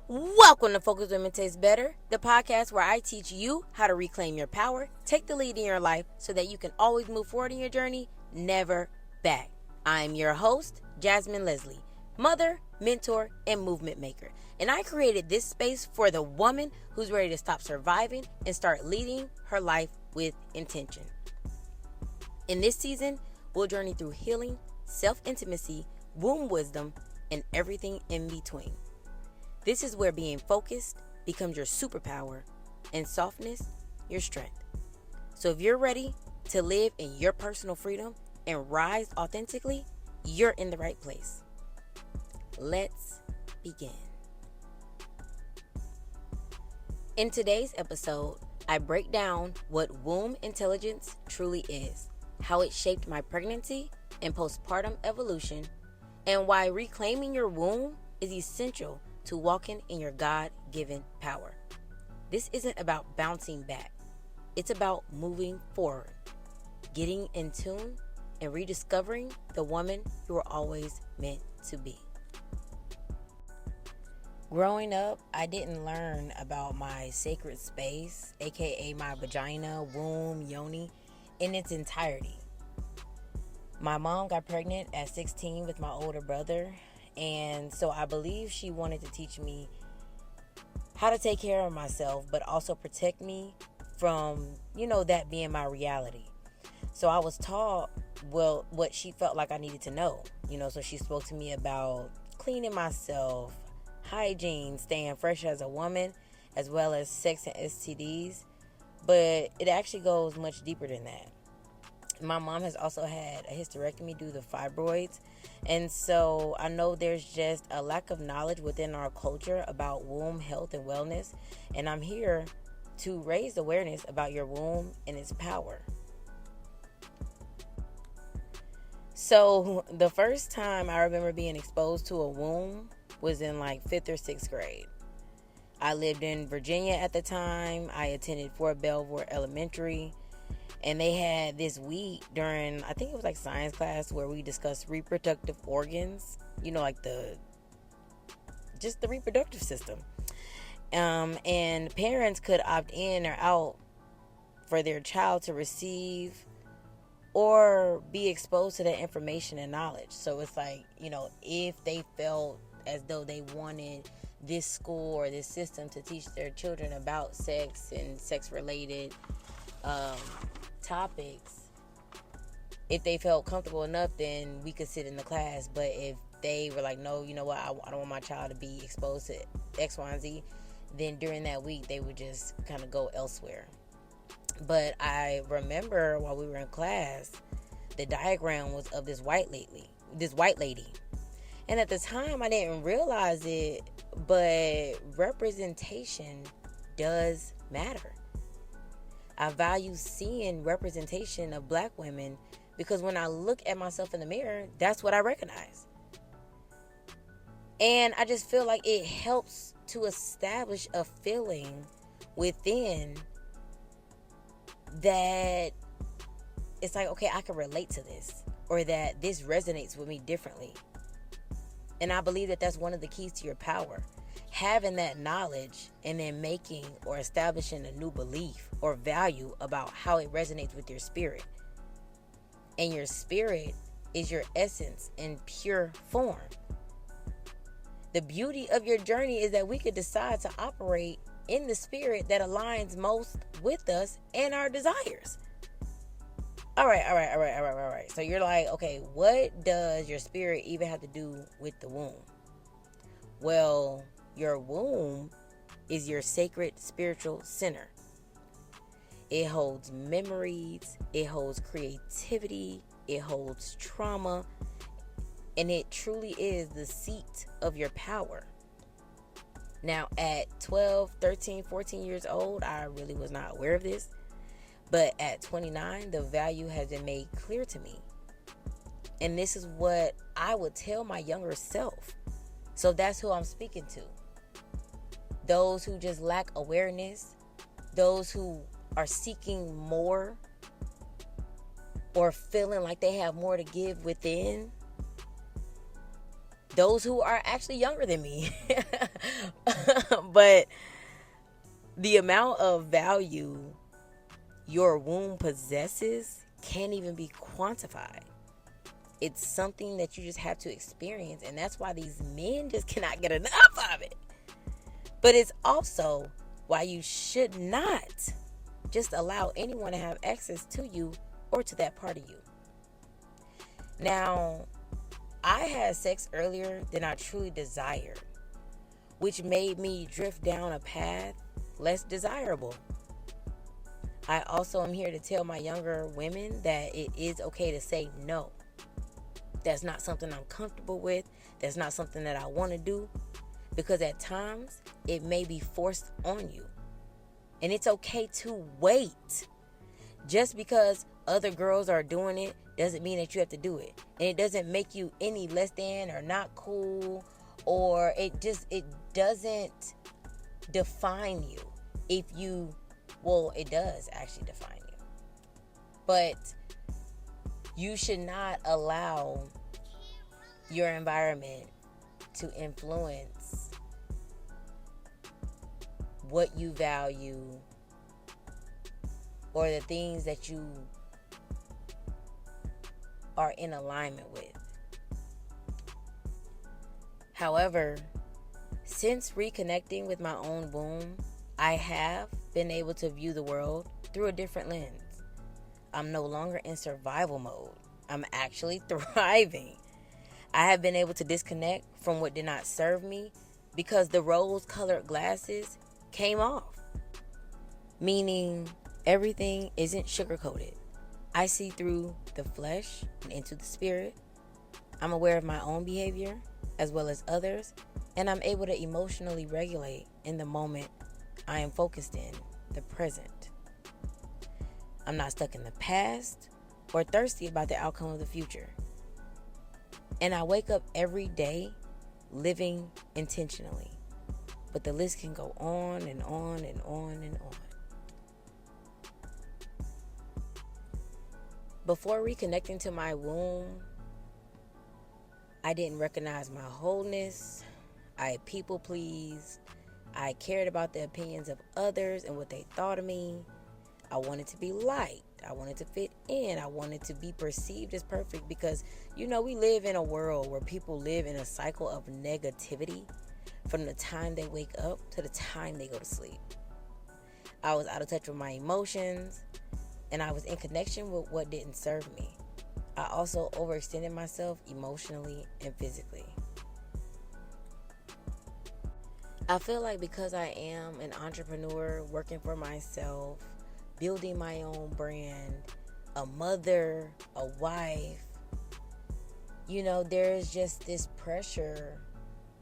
Welcome to Focus Women Taste Better, the podcast where I teach you how to reclaim your power, take the lead in your life so that you can always move forward in your journey, never back. I'm your host, Jasmine Leslie, mother, mentor, and movement maker. And I created this space for the woman who's ready to stop surviving and start leading her life with intention. In this season, we'll journey through healing, self-intimacy, womb wisdom, and everything in between. This is where being focused becomes your superpower and softness your strength. So if you're ready to live in your personal freedom and rise authentically, you're in the right place. Let's begin. In today's episode, I break down what womb intelligence truly is, how it shaped my pregnancy and postpartum evolution, and why reclaiming your womb is essential to walking in your God-given power. This isn't about bouncing back. It's about moving forward, getting in tune, and rediscovering the woman you were always meant to be. Growing up, I didn't learn about my sacred space, aka my vagina, womb, yoni, in its entirety. My mom got pregnant at 16 with my older brother, and so I believe she wanted to teach me how to take care of myself, but also protect me from, that being my reality. So I was taught, what she felt like I needed to know. So she spoke to me about cleaning myself, hygiene, staying fresh as a woman, as well as sex and STDs. But it actually goes much deeper than that. My mom has also had a hysterectomy due to fibroids. And so I know there's just a lack of knowledge within our culture about womb health and wellness. And I'm here to raise awareness about your womb and its power. So the first time I remember being exposed to a womb was in like 5th or 6th grade. I lived in Virginia at the time. I attended Fort Belvoir Elementary. And they had this week during, I think it was like science class, where we discussed reproductive organs, like the reproductive system. And parents could opt in or out for their child to receive or be exposed to that information and knowledge. So it's like, if they felt as though they wanted this school or this system to teach their children about sex and sex-related topics, if they felt comfortable enough, then we could sit in the class. But if they were like, no, I don't want my child to be exposed to X, Y, and Z, then during that week they would just kind of go elsewhere. But I remember while we were in class, the diagram was of this white lady. And at the time I didn't realize it, but representation does matter. I value seeing representation of Black women because when I look at myself in the mirror, that's what I recognize. And I just feel like it helps to establish a feeling within that it's like, okay, I can relate to this, or that this resonates with me differently. And I believe that that's one of the keys to your power. Having that knowledge and then making or establishing a new belief or value about how it resonates with your spirit. And your spirit is your essence in pure form. The beauty of your journey is that we could decide to operate in the spirit that aligns most with us and our desires. All right. So you're like, okay, what does your spirit even have to do with the womb? Well, your womb is your sacred spiritual center. It holds memories, it holds creativity, it holds trauma, and it truly is the seat of your power. Now, at 12, 13, 14 years old, I really was not aware of this. But at 29, the value has been made clear to me. And this is what I would tell my younger self. So that's who I'm speaking to. Those who just lack awareness, those who are seeking more or feeling like they have more to give within, those who are actually younger than me. But the amount of value your womb possesses can't even be quantified. It's something that you just have to experience, and that's why these men just cannot get enough of it. But it's also why you should not just allow anyone to have access to you or to that part of you. Now, I had sex earlier than I truly desired, which made me drift down a path less desirable. I also am here to tell my younger women that it is okay to say no. That's not something I'm comfortable with. That's not something that I want to do. Because at times, it may be forced on you. And it's okay to wait. Just because other girls are doing it doesn't mean that you have to do it. And it doesn't make you any less than or not cool. Or it doesn't define you. It does actually define you. But you should not allow your environment to influence what you value or the things that you are in alignment with. However, since reconnecting with my own womb, I have been able to view the world through a different lens. I'm no longer in survival mode. I'm actually thriving. I have been able to disconnect from what did not serve me because the rose-colored glasses came off. Meaning everything isn't sugar-coated. I see through the flesh and into the spirit. I'm aware of my own behavior as well as others, and I'm able to emotionally regulate in the moment I am focused in, the present. I'm not stuck in the past or thirsty about the outcome of the future. And I wake up every day living intentionally. But the list can go on and on and on and on. Before reconnecting to my womb, I didn't recognize my wholeness. I people pleased. I cared about the opinions of others and what they thought of me. I wanted to be liked. I wanted to fit in. I wanted to be perceived as perfect because, we live in a world where people live in a cycle of negativity from the time they wake up to the time they go to sleep. I was out of touch with my emotions, and I was in connection with what didn't serve me. I also overextended myself emotionally and physically. I feel like because I am an entrepreneur working for myself, building my own brand, a mother, a wife, there's just this pressure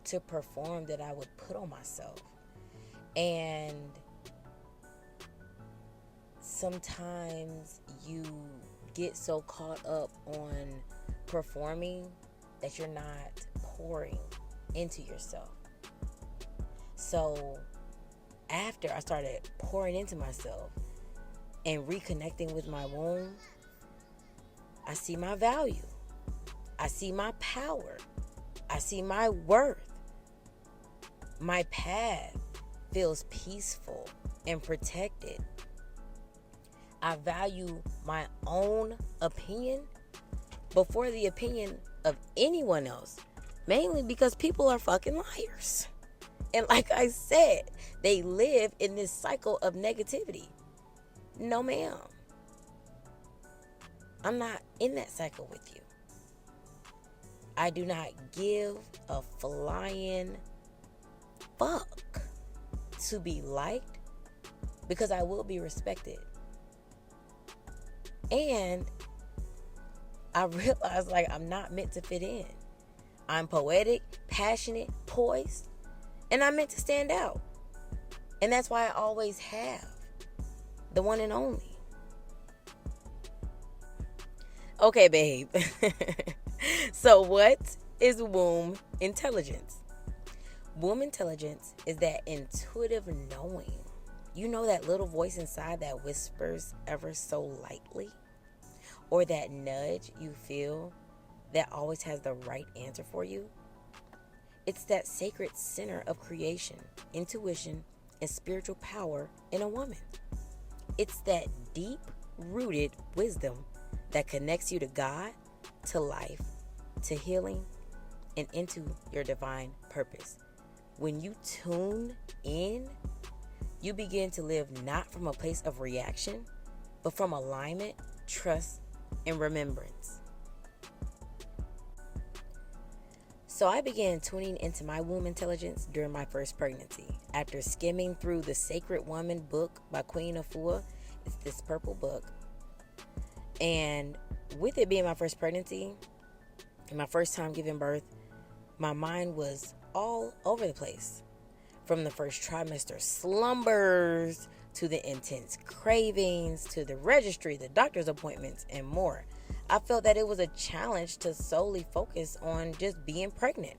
to perform that I would put on myself. And sometimes you get so caught up on performing that you're not pouring into yourself. So after I started pouring into myself and reconnecting with my womb, I see my value. I see my power. I see my worth. My path feels peaceful and protected. I value my own opinion before the opinion of anyone else, mainly because people are fucking liars. And like I said, they live in this cycle of negativity. No, ma'am. I'm not in that cycle with you. I do not give a flying fuck to be liked because I will be respected. And I realize I'm not meant to fit in. I'm poetic, passionate, poised, and I'm meant to stand out. And that's why I always have. The one and only. Okay, babe. So what is womb intelligence? Womb intelligence is that intuitive knowing. That little voice inside that whispers ever so lightly? Or that nudge you feel that always has the right answer for you? It's that sacred center of creation, intuition, and spiritual power in a woman. It's that deep-rooted wisdom that connects you to God, to life, to healing, and into your divine purpose. When you tune in, you begin to live not from a place of reaction, but from alignment, trust, and remembrance. So I began tuning into my womb intelligence during my first pregnancy. After skimming through the Sacred Woman book by Queen Afua, it's this purple book. And with it being my first pregnancy and my first time giving birth, my mind was all over the place. From the first trimester slumbers, to the intense cravings, to the registry, the doctor's appointments, and more. I felt that it was a challenge to solely focus on just being pregnant.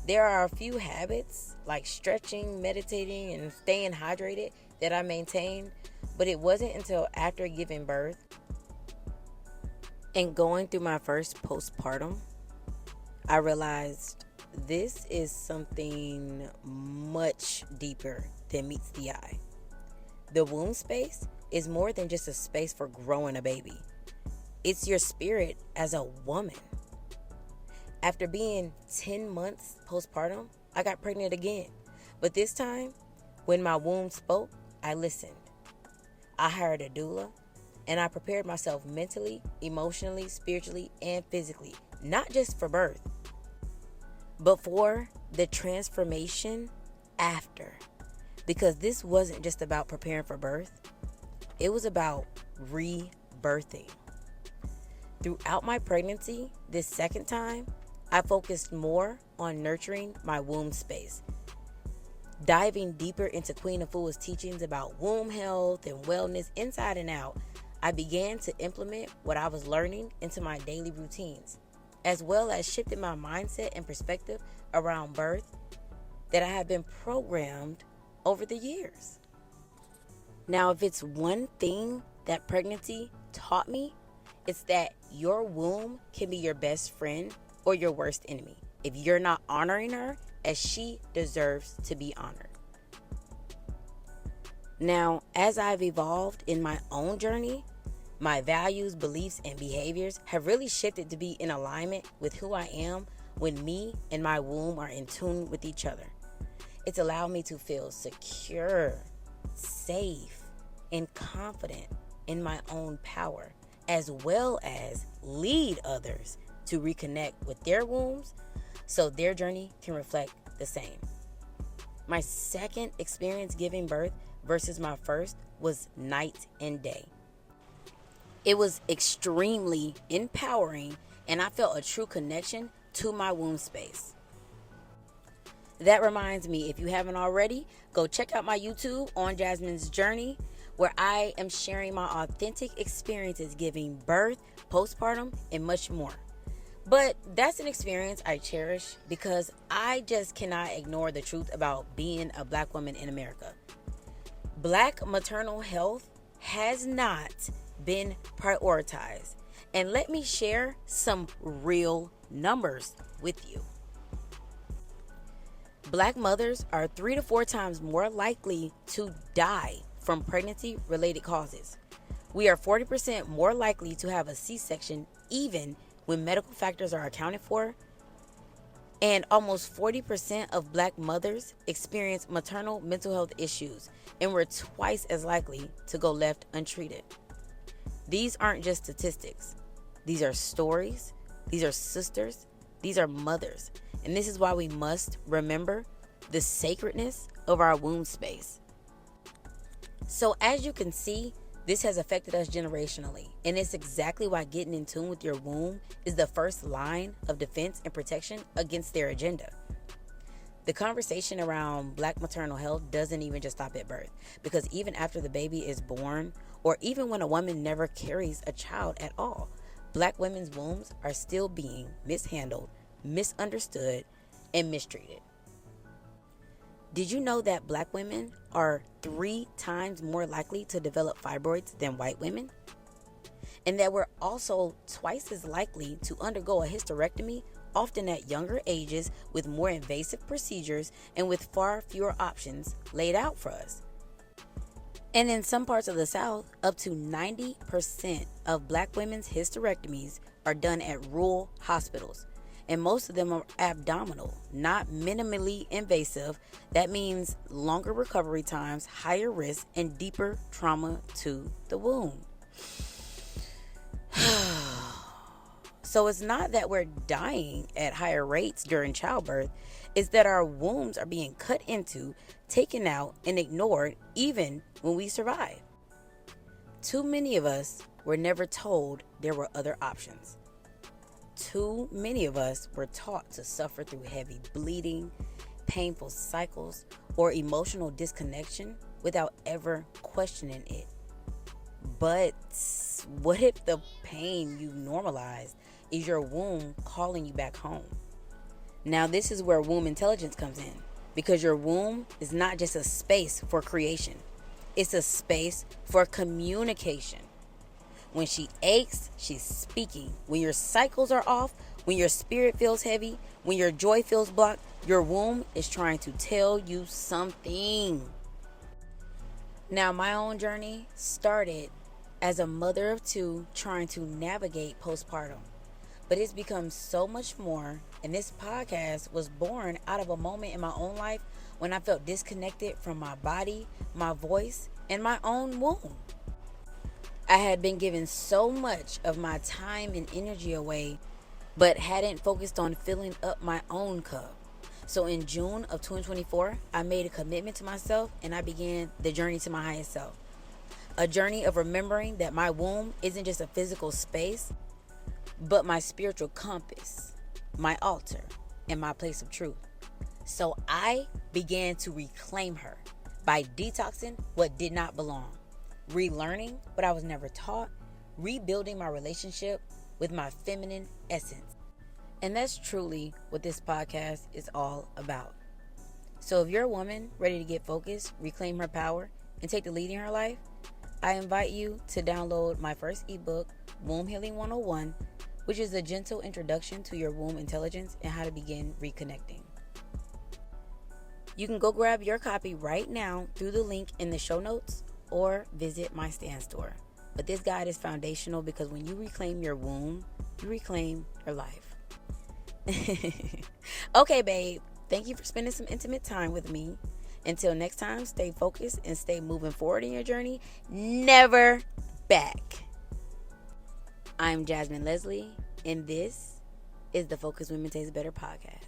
There are a few habits like stretching, meditating, and staying hydrated that I maintained, but it wasn't until after giving birth and going through my first postpartum, I realized this is something much deeper than meets the eye. The womb space is more than just a space for growing a baby. It's your spirit as a woman. After being 10 months postpartum, I got pregnant again. But this time, when my womb spoke, I listened. I hired a doula, and I prepared myself mentally, emotionally, spiritually, and physically. Not just for birth, but for the transformation after. Because this wasn't just about preparing for birth. It was about rebirthing. Throughout my pregnancy, this second time, I focused more on nurturing my womb space. Diving deeper into Queen Afua's teachings about womb health and wellness inside and out, I began to implement what I was learning into my daily routines, as well as shifting my mindset and perspective around birth that I have been programmed over the years. Now, if it's one thing that pregnancy taught me, it's that your womb can be your best friend or your worst enemy if you're not honoring her as she deserves to be honored. Now, as I've evolved in my own journey, my values, beliefs, and behaviors have really shifted to be in alignment with who I am when me and my womb are in tune with each other. It's allowed me to feel secure, safe, and confident in my own power, as well as lead others to reconnect with their wombs so their journey can reflect the same. My second experience giving birth versus my first was night and day. It was extremely empowering, and I felt a true connection to my womb space. That reminds me, if you haven't already, go check out my YouTube on Jasmine's Journey, where I am sharing my authentic experiences giving birth, postpartum, and much more. But that's an experience I cherish because I just cannot ignore the truth about being a Black woman in America. Black maternal health has not been prioritized. And let me share some real numbers with you. Black mothers are 3 to 4 times more likely to die from pregnancy-related causes. We are 40% more likely to have a C-section even when medical factors are accounted for. And almost 40% of Black mothers experience maternal mental health issues, and we're twice as likely to go left untreated. These aren't just statistics. These are stories. These are sisters. These are mothers. And this is why we must remember the sacredness of our womb space. So as you can see, this has affected us generationally. And it's exactly why getting in tune with your womb is the first line of defense and protection against their agenda. The conversation around Black maternal health doesn't even just stop at birth, because even after the baby is born, or even when a woman never carries a child at all, Black women's wombs are still being mishandled, misunderstood, and mistreated. Did you know that Black women are 3 times more likely to develop fibroids than white women? And that we're also twice as likely to undergo a hysterectomy often at younger ages with more invasive procedures and with far fewer options laid out for us. And in some parts of the South, up to 90% of Black women's hysterectomies are done at rural hospitals. And most of them are abdominal, not minimally invasive. That means longer recovery times, higher risk, and deeper trauma to the womb. So it's not that we're dying at higher rates during childbirth. It's that our wombs are being cut into, taken out, and ignored even when we survive. Too many of us were never told there were other options. Too many of us were taught to suffer through heavy bleeding, painful cycles, or emotional disconnection without ever questioning it. But what if the pain you normalized is your womb calling you back home? Now, this is where womb intelligence comes in, because your womb is not just a space for creation. It's a space for communication. When she aches, she's speaking. When your cycles are off, when your spirit feels heavy, when your joy feels blocked, your womb is trying to tell you something. Now, my own journey started as a mother of two trying to navigate postpartum. But it's become so much more, and this podcast was born out of a moment in my own life when I felt disconnected from my body, my voice, and my own womb. I had been giving so much of my time and energy away, but hadn't focused on filling up my own cup. So in June of 2024, I made a commitment to myself, and I began the journey to my highest self. A journey of remembering that my womb isn't just a physical space, but my spiritual compass, my altar, and my place of truth. So I began to reclaim her by detoxing what did not belong, relearning what I was never taught, rebuilding my relationship with my feminine essence. And that's truly what this podcast is all about. So if you're a woman ready to get focused, reclaim her power, and take the lead in her life, I invite you to download my first ebook, Womb Healing 101, which is a gentle introduction to your womb intelligence and how to begin reconnecting. You can go grab your copy right now through the link in the show notes or visit my Stan store. But this guide is foundational because when you reclaim your womb, you reclaim your life. Okay, babe. Thank you for spending some intimate time with me. Until next time, stay focused and stay moving forward in your journey. Never back. I'm Jasmine Leslie, and this is the Focus Women Taste Better podcast.